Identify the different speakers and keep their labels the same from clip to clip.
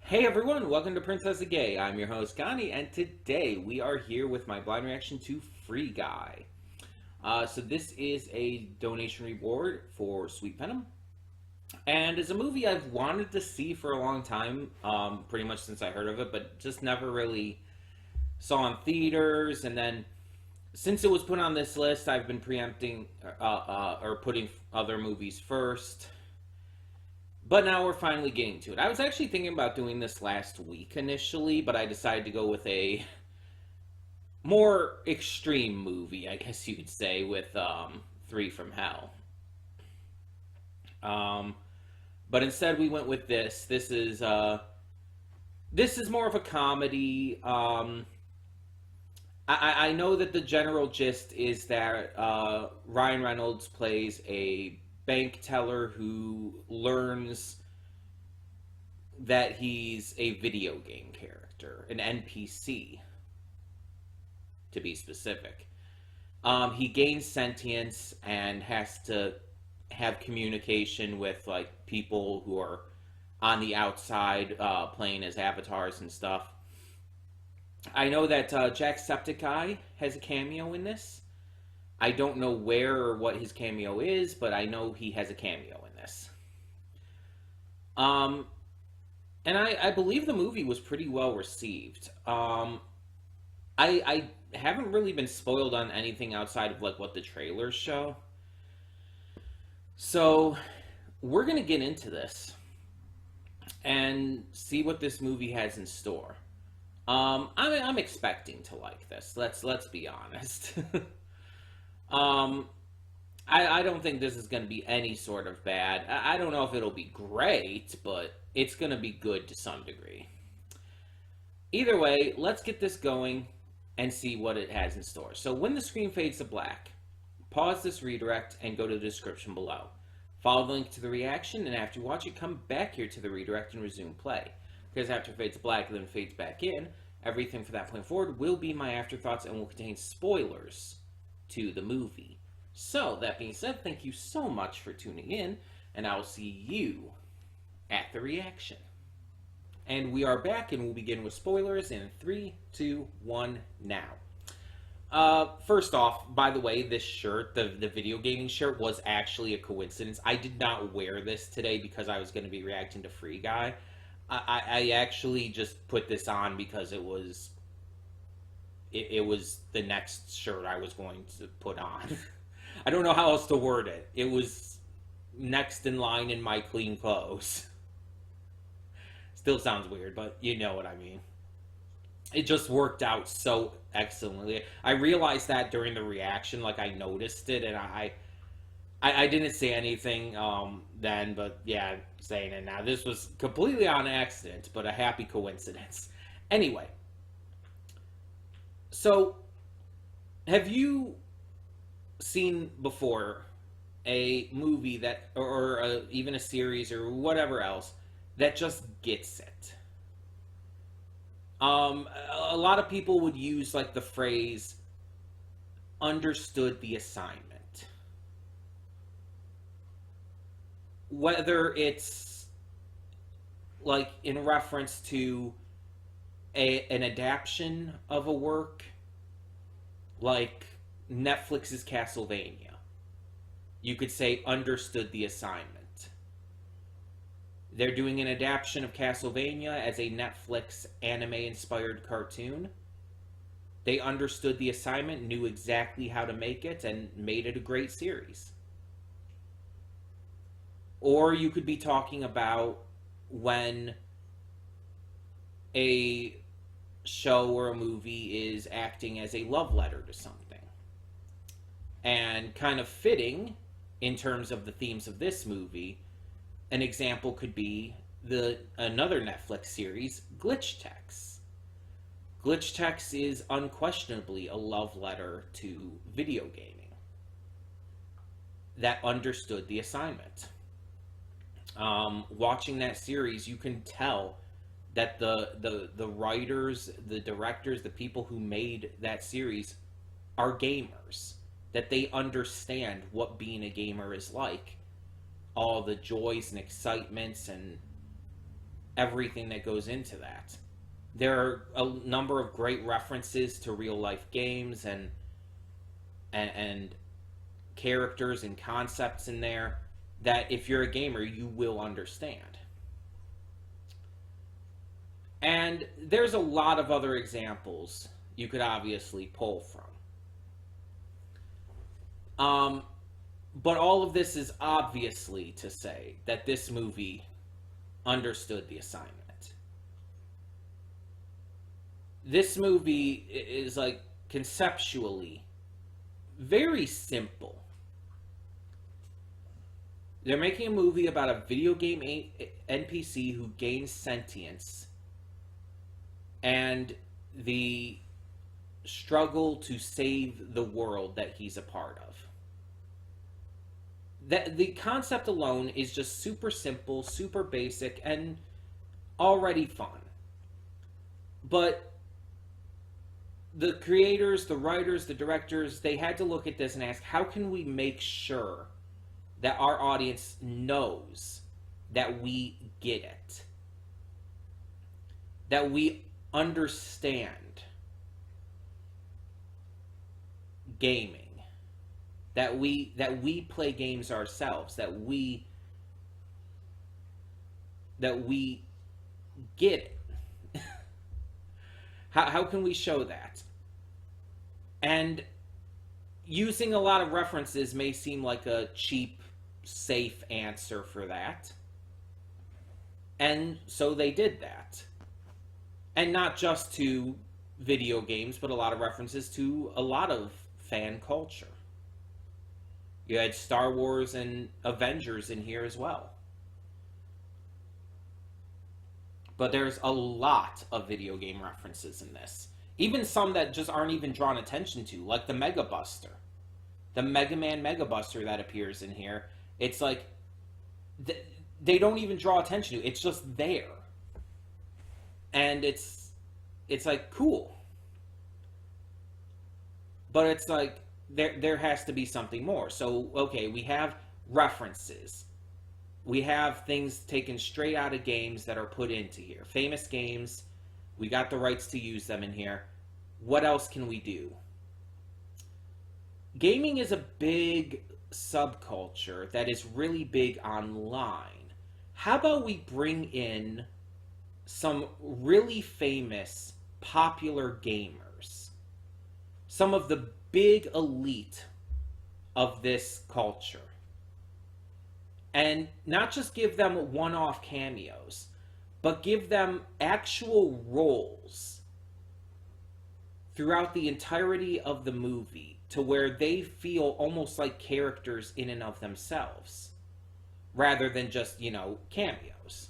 Speaker 1: Hey everyone, welcome to Princess of Gay. I'm your host Connie, and today we are here with my blind reaction to Free Guy. So this is a donation reward for Sweet Venom, and it's a movie I've wanted to see for a long time, pretty much since I heard of it, but just never really saw in theaters. And then since it was put on this list, I've been preempting or putting other movies first. But now we're finally getting to it. I was actually thinking about doing this last week initially, but I decided to go with a more extreme movie, I guess you could say, with Three from Hell. Um, but instead, we went with this. This is more of a comedy. I know that the general gist is that Ryan Reynolds plays a bank teller who learns that he's a video game character, an NPC, to be specific. He gains sentience and has to have communication with like people who are on the outside, playing as avatars and stuff. I know that Jacksepticeye has a cameo in this. I don't know where or what his cameo is, but I know he has a cameo in this. Um, and I believe the movie was pretty well received. I haven't really been spoiled on anything outside of like what the trailers show. So we're gonna get into this and see what this movie has in store. I'm expecting to like this. Let's be honest. um, I don't think this is going to be any sort of bad. I don't know if it'll be great, but it's going to be good to some degree. Either way, let's get this going and see what it has in store. So when the screen fades to black, pause this redirect and go to the description below. Follow the link to the reaction, and after you watch it, come back here to the redirect and resume play. Because after it fades to black and then fades back in, everything from that point forward will be my afterthoughts and will contain spoilers to the movie. So, that being said, thank you so much for tuning in, and I will see you at the reaction. And we are back, and we'll begin with spoilers in 3, 2, 1, now. First off, by the way, this shirt, the video gaming shirt, was actually a coincidence. I did not wear this today because I was going to be reacting to Free Guy. I actually just put this on because it was the next shirt I was going to put on. I don't know how else to word it. It was next in line in my clean clothes. Still sounds weird, but you know what I mean. It just worked out so excellently. I realized that during the reaction, like I noticed it, and I didn't say anything then, but yeah, saying it now. This was completely on accident, but a happy coincidence. Anyway, so have you seen before a movie that, or even a series or whatever else, that just gets it? A lot of people would use like the phrase understood the assignment. Whether it's like in reference to an adaptation of a work like Netflix's Castlevania, you could say understood the assignment. They're doing an adaptation of Castlevania as a Netflix anime inspired cartoon. They understood the assignment, knew exactly how to make it, and made it a great series. Or you could be talking about when a show or a movie is acting as a love letter to something. And kind of fitting in terms of the themes of this movie, an example could be another Netflix series, Glitch Techs. Glitch Techs is unquestionably a love letter to video gaming that understood the assignment. Watching that series, you can tell that the writers, the directors, the people who made that series are gamers. That they understand what being a gamer is like. All the joys and excitements and everything that goes into that. There are a number of great references to real life games and characters and concepts in there that if you're a gamer, you will understand. And there's a lot of other examples you could obviously pull from. But all of this is obviously to say that this movie understood the assignment. This movie is like conceptually very simple. They're making a movie about a video game NPC who gains sentience and the struggle to save the world that he's a part of. That the concept alone is just super simple, super basic, and already fun. But the creators, the writers, the directors, they had to look at this and ask, how can we make sure that our audience knows that we get it? That we understand gaming. That we play games ourselves, that we get it. How can we show that? And using a lot of references may seem like a cheap, safe answer for that. And so they did that. And not just to video games, but a lot of references to a lot of fan culture. You had Star Wars and Avengers in here as well. But there's a lot of video game references in this. Even some that just aren't even drawn attention to, like the Mega Buster. The Mega Man Mega Buster that appears in here. It's like, they don't even draw attention to it. It's just there. And it's like, cool. But it's like, there has to be something more. So, okay, we have references. We have things taken straight out of games that are put into here. Famous games. We got the rights to use them in here. What else can we do? Gaming is a big subculture that is really big online. How about we bring in some really famous, popular gamers? Some of the big elite of this culture. And not just give them one-off cameos, but give them actual roles throughout the entirety of the movie to where they feel almost like characters in and of themselves, rather than just, cameos.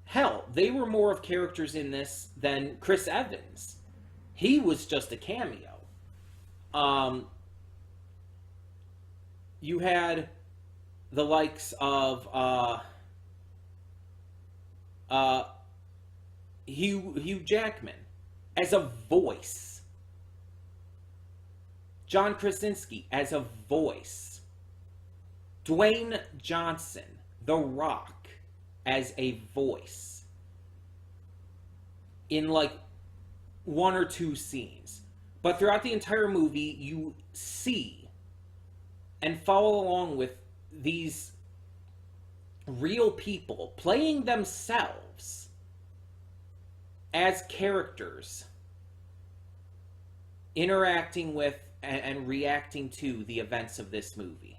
Speaker 1: Hell, they were more of characters in this than Chris Evans. He was just a cameo. You had the likes of Hugh Jackman as a voice. John Krasinski as a voice. Dwayne Johnson, The Rock, as a voice. In like one or two scenes. But throughout the entire movie, you see and follow along with these real people playing themselves as characters, interacting with and reacting to the events of this movie.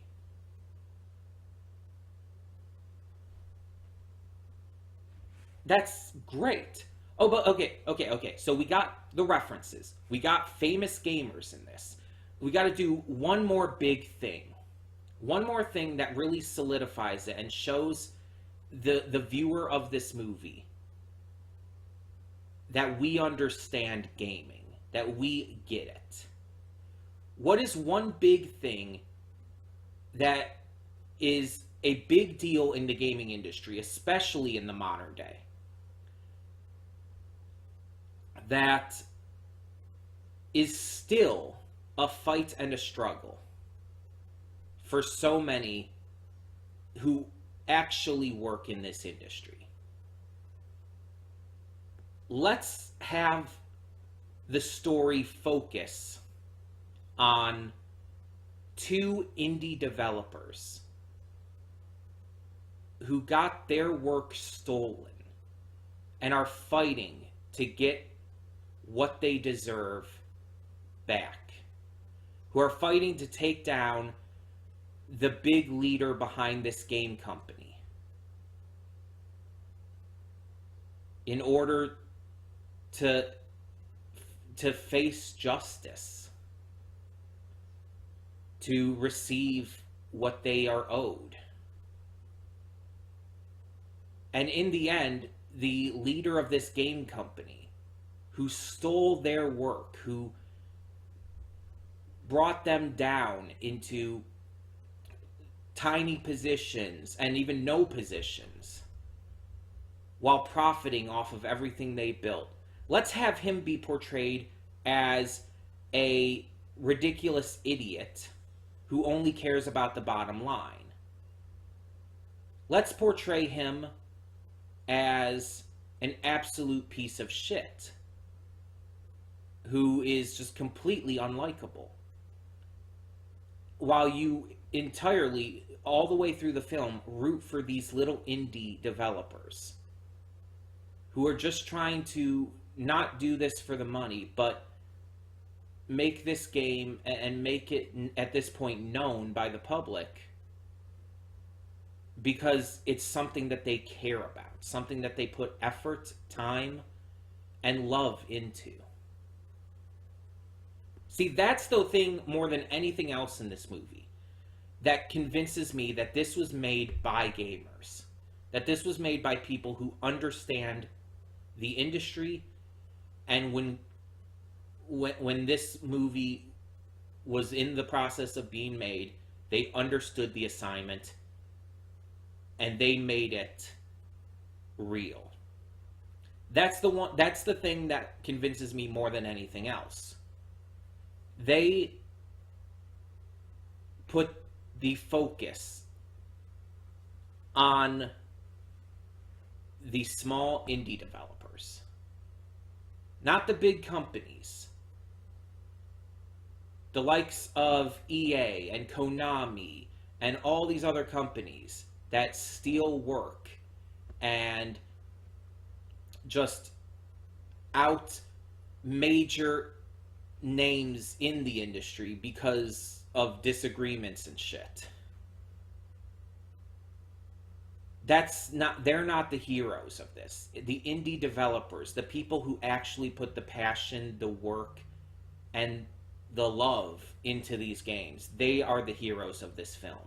Speaker 1: That's great. Oh, but okay. So we got the references. We got famous gamers in this. We got to do one more big thing. One more thing that really solidifies it and shows the viewer of this movie that we understand gaming, that we get it. What is one big thing that is a big deal in the gaming industry, especially in the modern day, that is still a fight and a struggle for so many who actually work in this industry. Let's have the story focus on two indie developers who got their work stolen and are fighting to get what they deserve back, who are fighting to take down the big leader behind this game company in order to face justice, to receive what they are owed. And in the end, the leader of this game company, who stole their work, who brought them down into tiny positions and even no positions, while profiting off of everything they built. Let's have him be portrayed as a ridiculous idiot who only cares about the bottom line. Let's portray him as an absolute piece of shit who is just completely unlikable. While you entirely, all the way through the film, root for these little indie developers who are just trying to not do this for the money, but make this game and make it, at this point, known by the public because it's something that they care about, something that they put effort, time, and love into. See, that's the thing more than anything else in this movie that convinces me that this was made by gamers, that this was made by people who understand the industry. And when this movie was in the process of being made, they understood the assignment and they made it real. That's the thing that convinces me more than anything else. They put the focus on the small indie developers, not the big companies, the likes of EA and Konami and all these other companies that steal work and just out major names in the industry because of disagreements and shit. They're not the heroes of this. The indie developers, the people who actually put the passion, the work, and the love into these games, they are the heroes of this film.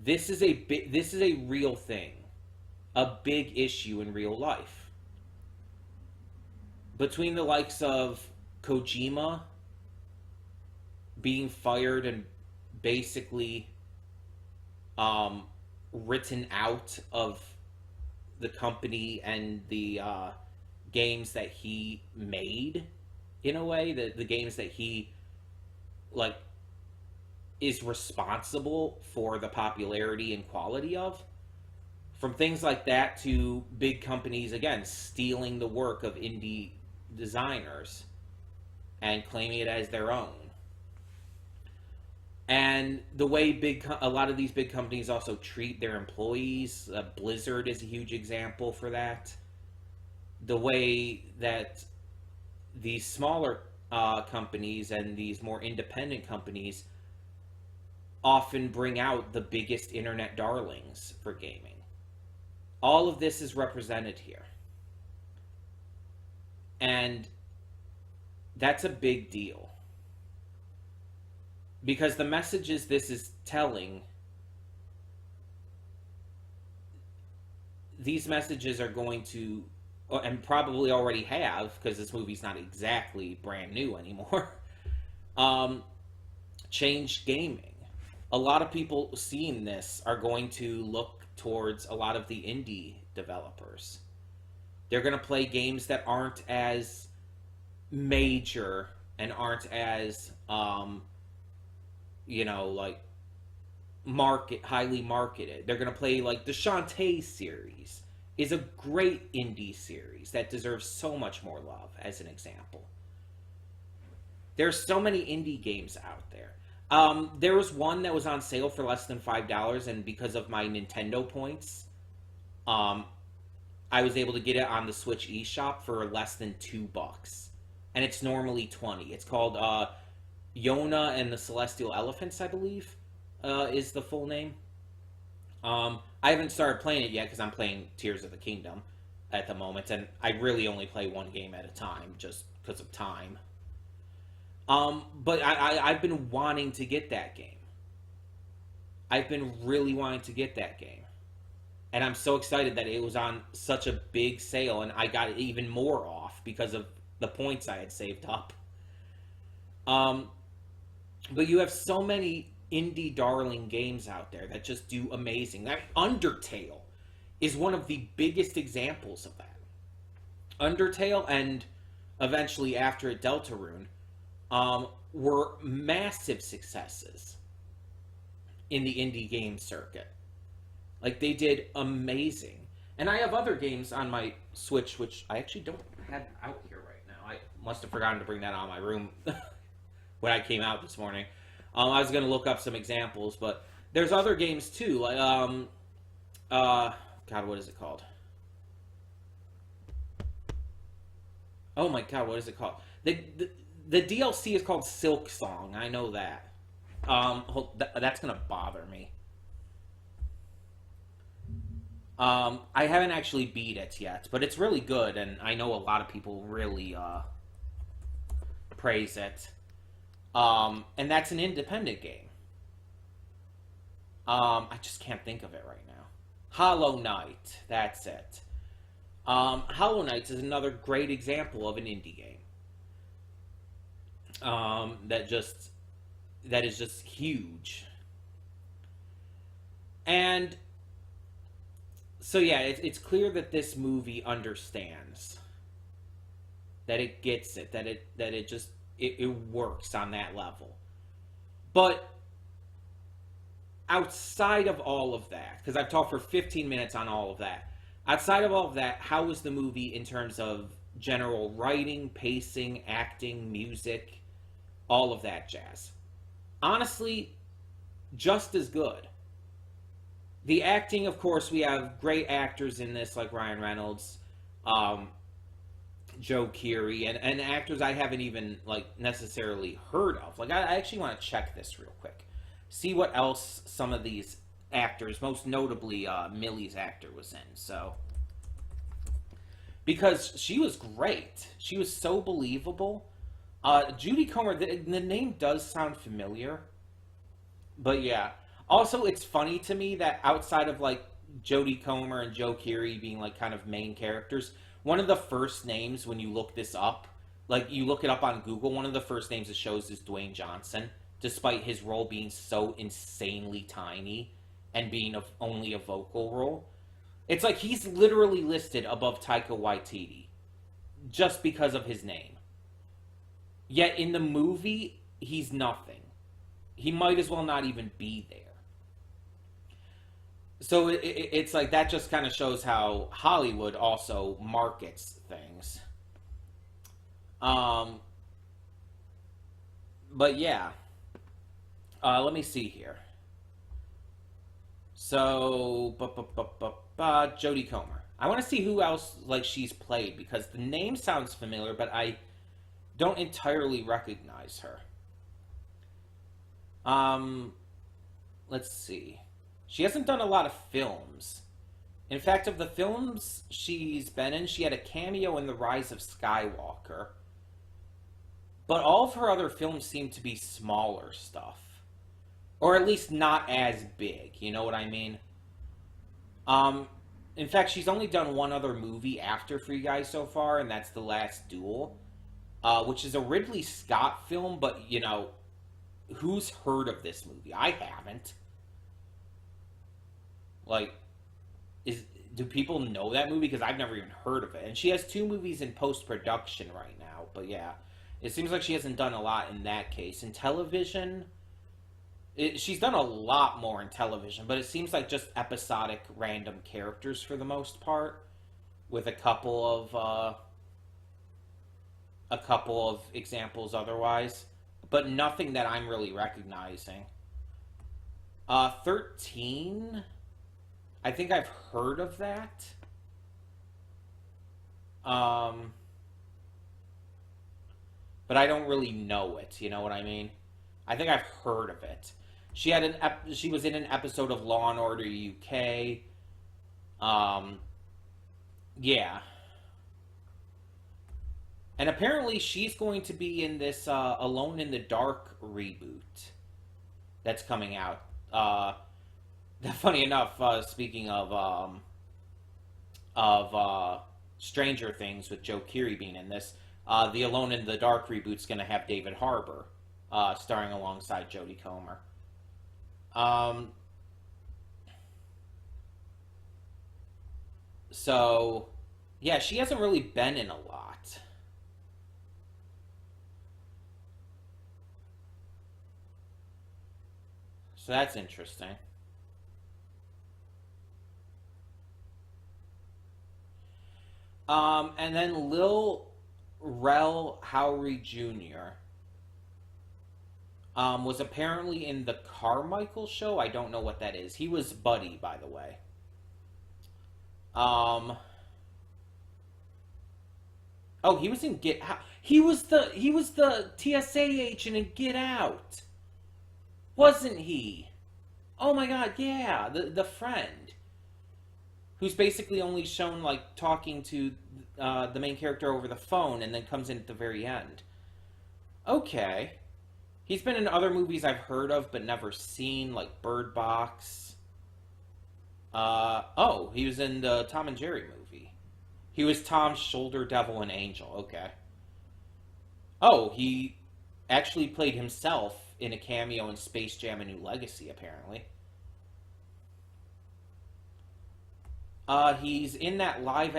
Speaker 1: This is a real thing, a big issue in real life. Between the likes of Kojima being fired and basically written out of the company and the games that he made, in a way, the games that he is responsible for the popularity and quality of, from things like that to big companies again stealing the work of indie designers and claiming it as their own. And the way a lot of these big companies also treat their employees, Blizzard is a huge example for that. The way that these smaller companies and these more independent companies often bring out the biggest internet darlings for gaming. All of this is represented here. And that's a big deal. Because the messages this is telling, these messages are going to, and probably already have, because this movie's not exactly brand new anymore, change gaming. A lot of people seeing this are going to look towards a lot of the indie developers. They're going to play games that aren't as major and aren't as, highly marketed. They're going to play like the Shantae series is a great indie series that deserves so much more love, as an example. There's so many indie games out there. There was one that was on sale for less than $5, and because of my Nintendo points, um, I was able to get it on the Switch eShop for less than $2, and it's normally 20. It's called Yona and the Celestial Elephants, I believe, is the full name. I haven't started playing it yet because I'm playing Tears of the Kingdom at the moment, and I really only play one game at a time just because of time. But I've been wanting to get that game. I've been really wanting to get that game. And I'm so excited that it was on such a big sale, and I got it even more off because of the points I had saved up. But you have so many indie darling games out there that just do amazing. That Undertale is one of the biggest examples of that. Undertale, and eventually after it Deltarune, were massive successes in the indie game circuit. Like, they did amazing. And I have other games on my Switch, which I actually don't have out here right now. I must have forgotten to bring that out of my room when I came out this morning. I was going to look up some examples, but there's other games too. Like, God, what is it called? Oh my God, what is it called? The DLC is called Silk Song. I know that. That's gonna bother me. I haven't actually beat it yet, but it's really good, and I know a lot of people really praise it. And that's an independent game. I just can't think of it right now. Hollow Knight. That's it. Hollow Knight is another great example of an indie game. That is just huge. And so yeah, it's clear that this movie understands, that it gets it, that it works on that level. But outside of all of that, because I've talked for 15 minutes on all of that, outside of all of that, how was the movie in terms of general writing, pacing, acting, music, all of that jazz? Honestly, just as good. The acting, of course, we have great actors in this, like Ryan Reynolds, Joe Keery, and actors I haven't even necessarily heard of. I actually want to check this real quick, see what else some of these actors, most notably Millie's actor, was in. So, because she was great, she was so believable. Judy Comer, the name does sound familiar, but yeah. Also, it's funny to me that outside of Jodie Comer and Joe Keery being kind of main characters, one of the first names when you look this up, you look it up on Google, one of the first names it shows is Dwayne Johnson, despite his role being so insanely tiny and being only a vocal role. It's like he's literally listed above Taika Waititi just because of his name. Yet in the movie, he's nothing. He might as well not even be there. So it's like that just kind of shows how Hollywood also markets things. But yeah. Let me see here. So, Jodie Comer. I want to see who else she's played, because the name sounds familiar, but I don't entirely recognize her. Let's see. She hasn't done a lot of films. In fact, of the films she's been in, she had a cameo in The Rise of Skywalker. But all of her other films seem to be smaller stuff. Or at least not as big, you know what I mean? In fact, she's only done one other movie after Free Guy so far, and that's The Last Duel. Which is a Ridley Scott film, but, who's heard of this movie? I haven't. Do people know that movie? Because I've never even heard of it. And she has 2 movies in post-production right now. But yeah, it seems like she hasn't done a lot in that case. In television, She's done a lot more in television, but it seems like just episodic random characters for the most part, with a couple of examples otherwise, but nothing that I'm really recognizing. 13. I think I've heard of that. Um, but I don't really know it. You know what I mean? I think I've heard of it. She was in an episode of Law and Order UK. Um, yeah, and apparently she's going to be in this Alone in the Dark reboot that's coming out. Funny enough, speaking of Stranger Things with Joe Keery being in this, the Alone in the Dark reboot's going to have David Harbour starring alongside Jodie Comer. Um, so, yeah, she hasn't really been in a lot. So that's interesting. And then Lil Rel Howery Jr. Was apparently in the Carmichael show. I don't know what that is. He was Buddy, by the way. Um, oh, he was in Get Out. He was the TSA agent in Get Out, wasn't he? Oh my God, yeah, the friend who's basically only shown like talking to the main character over the phone, and then comes in at the very end. Okay. He's been in other movies I've heard of but never seen, like Bird Box. Oh, he was in the Tom and Jerry movie. He was Tom's shoulder devil and angel. Okay. Oh, he actually played himself in a cameo in Space Jam: A New Legacy, apparently. He's in that not live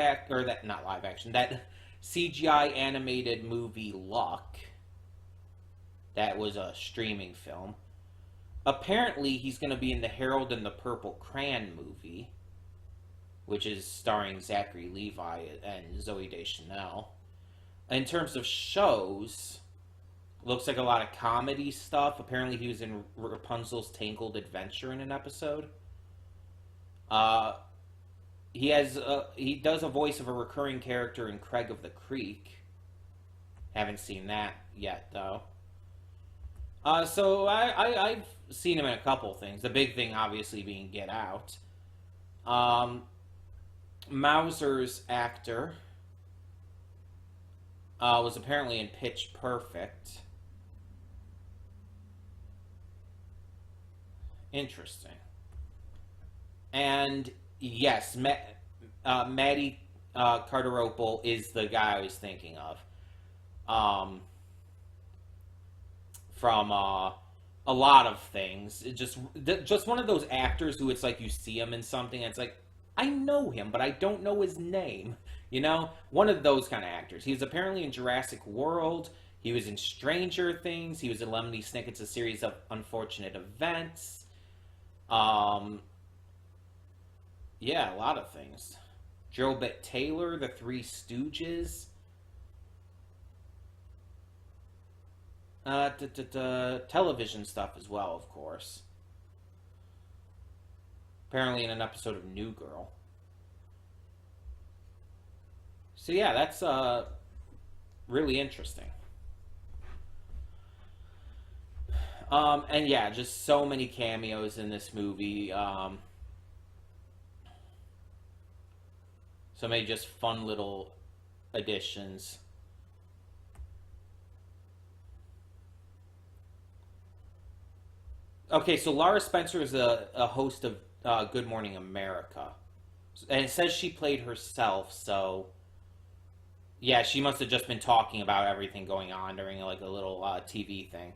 Speaker 1: action, that CGI animated movie Luck. That was a streaming film. Apparently, he's going to be in the Harold and the Purple Crayon movie, which is starring Zachary Levi and Zoe Deschanel. In terms of shows, looks like a lot of comedy stuff. Apparently, he was in Rapunzel's Tangled Adventure in an episode. Uh, he does a voice of a recurring character in Craig of the Creek. Haven't seen that yet, though. I've seen him in a couple things. The big thing, obviously, being Get Out. Um, Mauser's actor was apparently in Pitch Perfect. Interesting. And yes, Maddie Carteropole is the guy I was thinking of. Um, from a lot of things. Just one of those actors who it's like you see him in something and it's like, I know him, but I don't know his name. You know? One of those kind of actors. He was apparently in Jurassic World. He was in Stranger Things. He was in Lemony Snicket's A Series of Unfortunate Events. Um, yeah, a lot of things. Drobit Taylor, The Three Stooges. Television stuff as well, of course. Apparently in an episode of New Girl. So yeah, that's really interesting. And yeah, just so many cameos in this movie. So many just fun little additions. Okay, so Lara Spencer is a host of Good Morning America. And it says she played herself, so yeah, she must have just been talking about everything going on during like a little TV thing.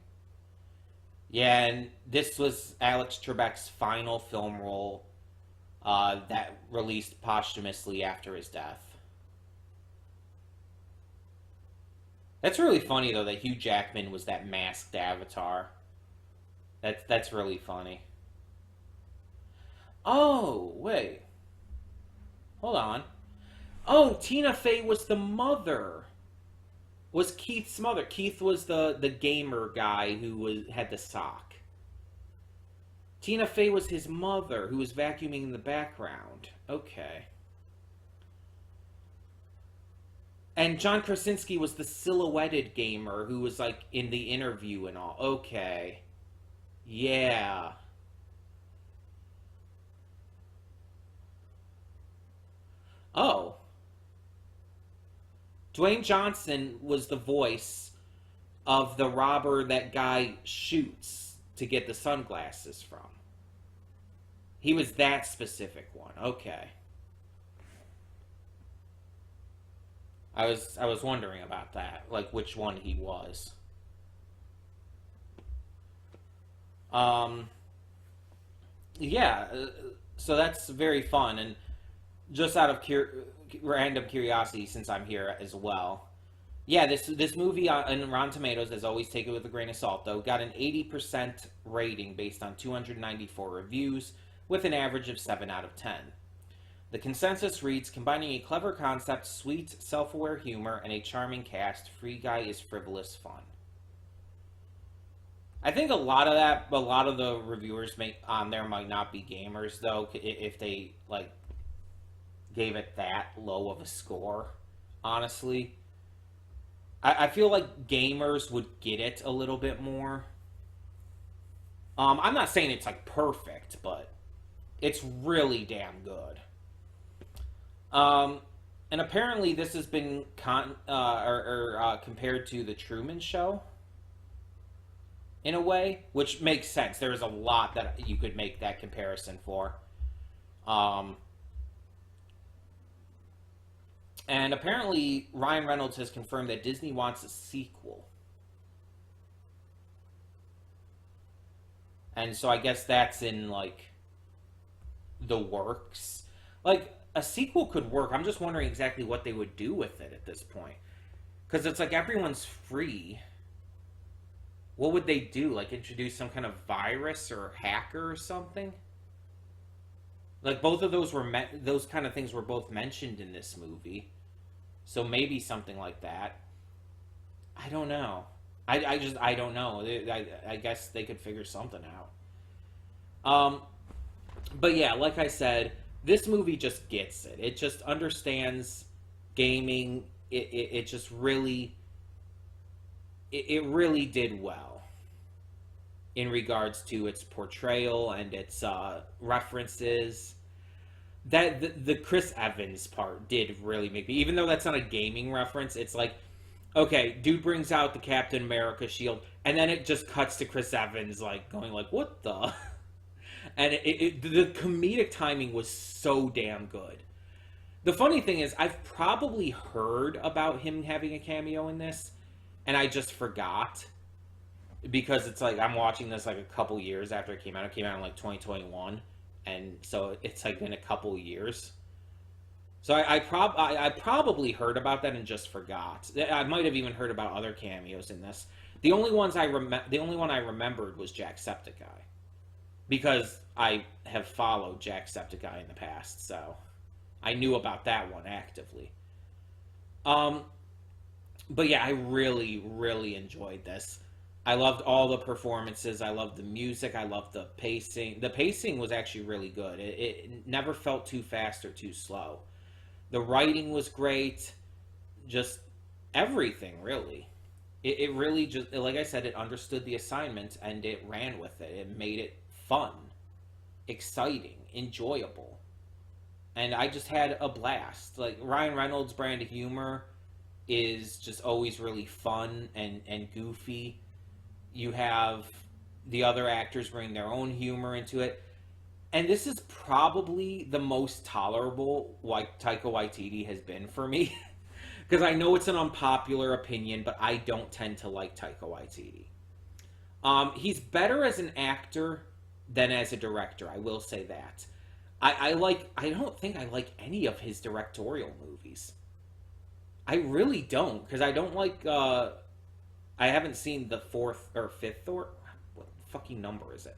Speaker 1: Yeah, and this was Alex Trebek's final film role that released posthumously after his death. That's really funny though that Hugh Jackman was that masked avatar. That's really funny. Oh, wait. Hold on. Oh, Tina Fey was the mother. Was Keith's mother. Keith was the gamer guy who had the sock. Tina Fey was his mother who was vacuuming in the background. Okay. And John Krasinski was the silhouetted gamer who was like in the interview and all. Okay. Yeah. Oh. Dwayne Johnson was the voice of the robber that guy shoots to get the sunglasses from. He was that specific one. Okay. I was wondering about that, like which one he was. Um yeah, so that's very fun and just out of random curiosity since I'm here as well. Yeah, this movie on Rotten Tomatoes, as always, take it with a grain of salt, though, got an 80% rating based on 294 reviews, with an average of 7 out of 10. The consensus reads, combining a clever concept, sweet, self-aware humor, and a charming cast, Free Guy is frivolous fun. I think a lot of the reviewers on there might not be gamers, though, if they, like, gave it that low of a score, honestly. I feel like gamers would get it a little bit more. I'm not saying it's like perfect, but it's really damn good. Um, and apparently this has been compared to the Truman Show in a way, which makes sense. There's a lot that you could make that comparison for. Um, and apparently Ryan Reynolds has confirmed that Disney wants a sequel. And so I guess that's in like the works. Like a sequel could work. I'm just wondering exactly what they would do with it at this point. Because it's like everyone's free. What would they do? Like introduce some kind of virus or hacker or something? Like both of those those kind of things were both mentioned in this movie. So maybe something like that. I don't know. I don't know. I guess they could figure something out. But yeah, like I said, this movie just gets it. It just understands gaming. It just really, it really did well in regards to its portrayal and its references. That the Chris Evans part did really make me, even though that's not a gaming reference, it's like, okay, dude brings out the Captain America shield, and then it just cuts to Chris Evans like going like, what the? And the comedic timing was so damn good. The funny thing is, I've probably heard about him having a cameo in this, and I just forgot. Because it's like, I'm watching this like a couple years after it came out. It came out in like 2021. And so it's like been a couple years. So I probably heard about that and just forgot. I might have even heard about other cameos in this. The only one I remembered was Jacksepticeye. Because I have followed Jacksepticeye in the past, so I knew about that one actively. But yeah, I really, really enjoyed this. I loved all the performances. I loved the music. I loved the pacing. The pacing was actually really good. It never felt too fast or too slow. The writing was great. Just everything, really. It really just, like I said, it understood the assignment and it ran with it. It made it fun, exciting, enjoyable. And I just had a blast. Like, Ryan Reynolds' brand of humor is just always really fun and goofy. You have the other actors bring their own humor into it. And this is probably the most tolerable Taika Waititi has been for me. Because I know it's an unpopular opinion, but I don't tend to like Taika Waititi. He's better as an actor than as a director, I will say that. I don't think I like any of his directorial movies. I really don't, because I don't like, I haven't seen the fourth or fifth Thor. fucking number is it?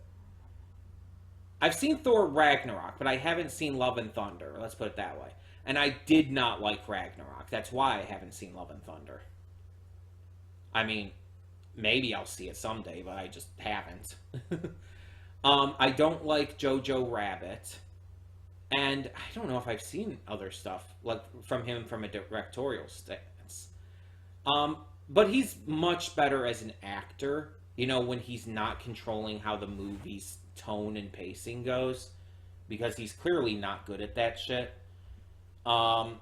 Speaker 1: I've seen Thor Ragnarok, but I haven't seen Love and Thunder. Let's put it that way. And I did not like Ragnarok. That's why I haven't seen Love and Thunder. I mean, maybe I'll see it someday, but I just haven't. I don't like Jojo Rabbit. And I don't know if I've seen other stuff like from him from a directorial stance. But he's much better as an actor, you know, when he's not controlling how the movie's tone and pacing goes, because he's clearly not good at that shit. I'm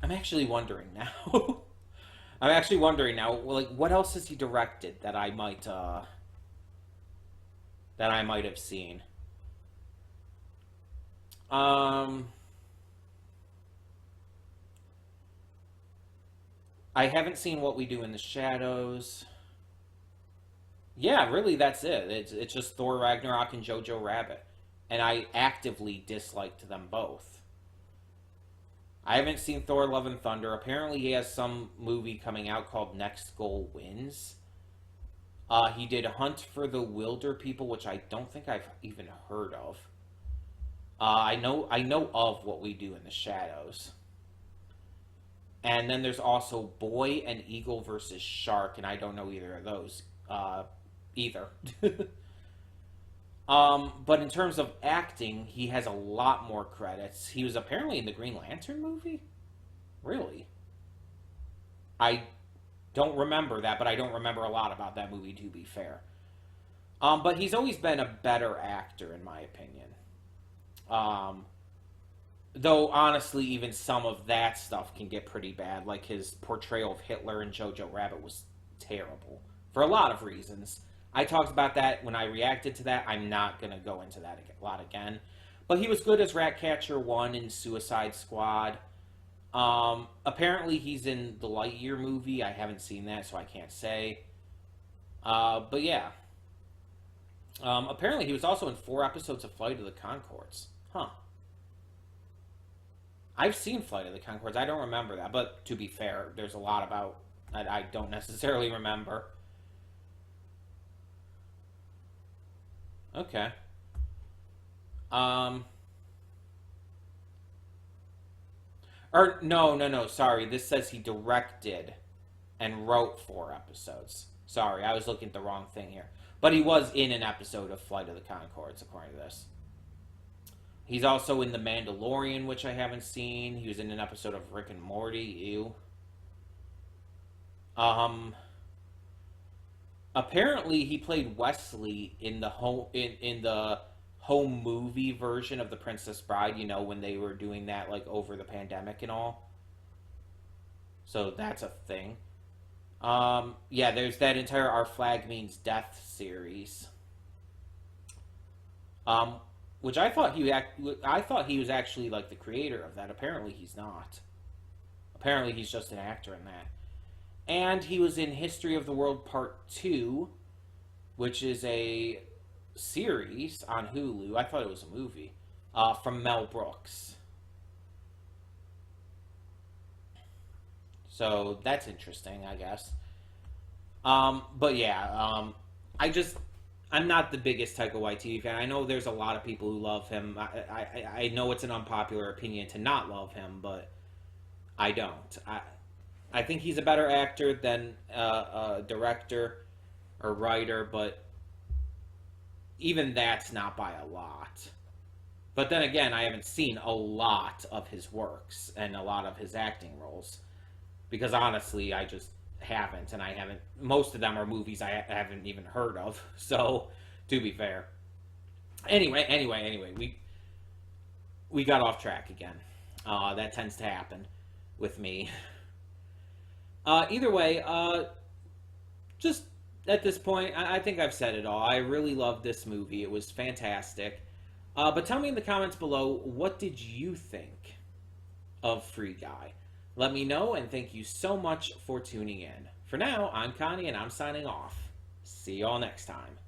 Speaker 1: actually wondering now. I'm actually wondering now, like, what else has he directed that I might have seen? I haven't seen What We Do in the Shadows. Yeah, really, that's it. It's just Thor Ragnarok and Jojo Rabbit. And I actively disliked them both. I haven't seen Thor Love and Thunder. Apparently he has some movie coming out called Next Goal Wins. He did Hunt for the Wilder People, which I don't think I've even heard of. I know of What We Do in the Shadows. And then there's also Boy and Eagle versus Shark, and I don't know either of those either. But in terms of acting, he has a lot more credits. He was apparently in the Green Lantern movie? Really? I don't remember that, but I don't remember a lot about that movie, to be fair. But he's always been a better actor, in my opinion. Though, honestly, even some of that stuff can get pretty bad. Like, his portrayal of Hitler in Jojo Rabbit was terrible. For a lot of reasons. I talked about that when I reacted to that. I'm not going to go into that a lot again. But he was good as Ratcatcher 1 in Suicide Squad. Apparently, he's in the Lightyear movie. I haven't seen that, so I can't say. But, yeah. Apparently, he was also in 4 episodes of Flight of the Conchords. Huh. I've seen Flight of the Conchords. I don't remember that. But to be fair, there's a lot about that I don't necessarily remember. Okay. No. Sorry. This says he directed and wrote 4 episodes. Sorry, I was looking at the wrong thing here. But he was in an episode of Flight of the Conchords, according to this. He's also in The Mandalorian, which I haven't seen. He was in an episode of Rick and Morty. Ew. Apparently, he played Wesley in the home movie version of The Princess Bride. You know, when they were doing that, like, over the pandemic and all. So that's a thing. Yeah, there's that entire Our Flag Means Death series. Which I thought he was actually like the creator of that. Apparently he's not. Apparently he's just an actor in that. And he was in History of the World Part 2, which is a series on Hulu. I thought it was a movie. From Mel Brooks. So that's interesting, I guess. But yeah, I'm not the biggest Taika Waititi fan. I know there's a lot of people who love him. I know it's an unpopular opinion to not love him, but I don't. I think he's a better actor than a director or writer, but even that's not by a lot. But then again, I haven't seen a lot of his works and a lot of his acting roles. Because honestly, I just haven't, and I haven't. Most of them are movies I haven't even heard of. So, to be fair. Anyway, we got off track again. That tends to happen with me. Either way, just at this point, I think I've said it all. I really loved this movie. It was fantastic. But tell me in the comments below, what did you think of Free Guy? Let me know, and thank you so much for tuning in. For now, I'm Connie, and I'm signing off. See y'all next time.